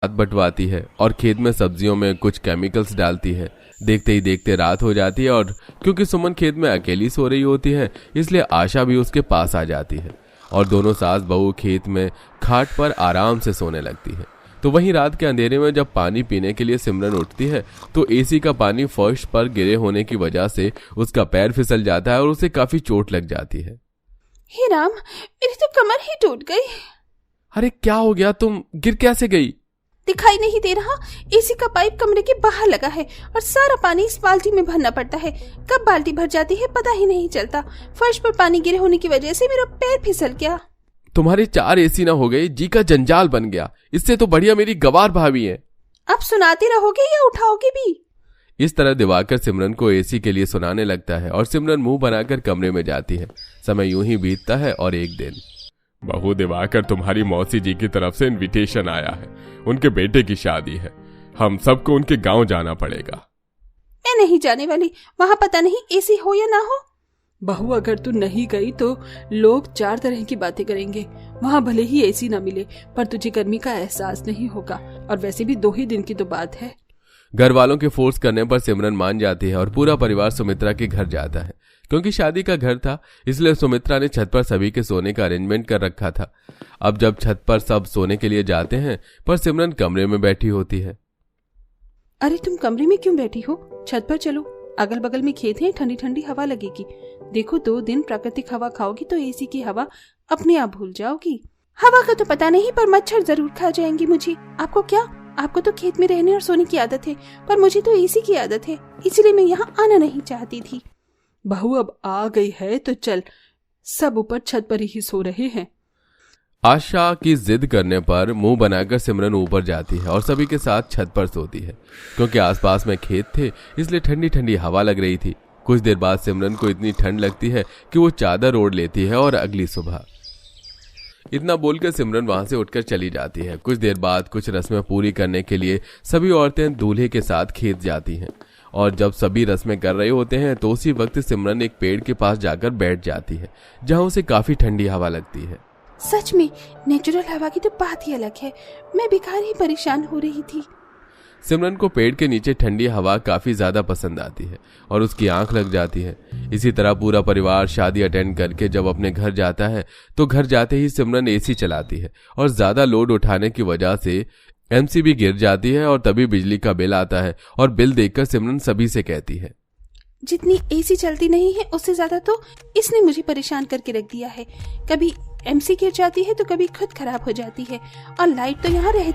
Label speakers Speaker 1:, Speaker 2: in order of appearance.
Speaker 1: हाथ बंटवाती है और खेत में सब्जियों में कुछ केमिकल्स डालती है। देखते ही देखते रात हो जाती है और क्योंकि सुमन खेत में अकेली सो रही होती है इसलिए आशा भी उसके पास आ जाती है और दोनों सास बहू खेत में खाट पर आराम से सोने लगती है। तो वहीं रात के अंधेरे में जब पानी पीने के लिए सिमरन उठती है तो एसी का पानी फर्श पर गिरे होने की वजह से उसका पैर फिसल जाता है और उसे काफी चोट लग जाती है।
Speaker 2: हे राम, मेरी तो कमर ही टूट गई।
Speaker 1: अरे क्या हो गया, तुम गिर कैसे गई?
Speaker 2: दिखाई नहीं दे रहा? एसी का पाइप कमरे के बाहर लगा है और सारा पानी इस बाल्टी में भरना पड़ता है। कब बाल्टी भर जाती है पता ही नहीं चलता। फर्श पर पानी गिरे होने की वजह से मेरा पैर फिसल गया।
Speaker 1: तुम्हारे 4 एसी ना हो गए, जी का जंजाल बन गया। इससे तो बढ़िया मेरी गवार भाभी है।
Speaker 2: अब सुनाते रहोगे या उठाओगे भी?
Speaker 1: इस तरह दिवाकर सिमरन को एसी के लिए सुनाने लगता है और सिमरन मुंह बनाकर कमरे में जाती है। समय यूं ही बीतता है और एक दिन,
Speaker 3: बहू दिवाकर, तुम्हारी मौसी जी की तरफ से इनविटेशन आया है। उनके बेटे की शादी है। हम सबको उनके गांव जाना पड़ेगा।
Speaker 2: मैं नहीं जाने वाली। वहाँ पता नहीं एसी हो या ना हो।
Speaker 4: बहू, अगर तू नहीं गई तो लोग 4 तरह की बातें करेंगे। वहाँ भले ही एसी ना मिले पर तुझे गर्मी का एहसास नहीं होगा और वैसे भी 2 ही दिन की तो बात है।
Speaker 1: घर वालों के फोर्स करने पर सिमरन मान जाती है और पूरा परिवार सुमित्रा के घर जाता है। क्योंकि शादी का घर था इसलिए सुमित्रा ने छत पर सभी के सोने का अरेंजमेंट कर रखा था। अब जब छत पर सब सोने के लिए जाते हैं पर सिमरन कमरे में बैठी होती है।
Speaker 2: अरे तुम कमरे में क्यों बैठी हो? छत पर चलो, अगल बगल में खेत है, ठंडी ठंडी हवा लगेगी। देखो 2 दिन प्राकृतिक हवा खाओगी तो एसी की हवा अपने आप भूल जाओगी। हवा का तो पता नहीं पर मच्छर जरूर खा जाएंगे मुझे। आपको क्या? आपको तो खेत में रहने और सोने की आदत है पर मुझे तो एसी की आदत है, इसलिए मैं यहाँ आना नहीं चाहती थी।
Speaker 4: बहू अब आ गई है तो चल, सब ऊपर छत पर ही सो रहे हैं।
Speaker 1: आशा की जिद करने पर मुंह बनाकर सिमरन ऊपर जाती है और सभी के साथ छत पर सोती है। क्योंकि आसपास में खेत थे इसलिए ठंडी ठंडी हवा लग रही थी। कुछ देर बाद सिमरन को इतनी ठंड लगती है कि वो चादर ओढ़ लेती है और अगली सुबह। इतना बोलकर सिमरन वहां से उठकर चली जाती है। कुछ देर बाद कुछ रस्में पूरी करने के लिए सभी औरतें दूल्हे के साथ खेत जाती हैं और जब सभी रस्में कर रहे होते हैं तो उसी वक्त सिमरन एक पेड़ के पास जाकर बैठ जाती है जहां उसे काफी ठंडी हवा लगती है।
Speaker 2: सच में नेचुरल हवा की तो बात ही अलग है। मैं बेकार ही परेशान हो रही थी।
Speaker 1: सिमरन को पेड़ के नीचे ठंडी हवा काफी ज्यादा पसंद आती है और उसकी आंख लग जाती है। इसी तरह पूरा परिवार शादी अटेंड करके जब अपने घर जाता है तो घर जाते ही सिमरन एसी चलाती है और ज्यादा लोड उठाने की वजह से एमसीबी गिर जाती है और तभी बिजली का बिल आता है और बिल देखकर सिमरन सभी से कहती है,
Speaker 2: जितनी एसी चलती नहीं है उससे ज्यादा तो इसने मुझे परेशान करके रख दिया है। कभी एमसी गिर जाती है तो कभी खुद खराब हो जाती है और लाइट तो यहाँ रहती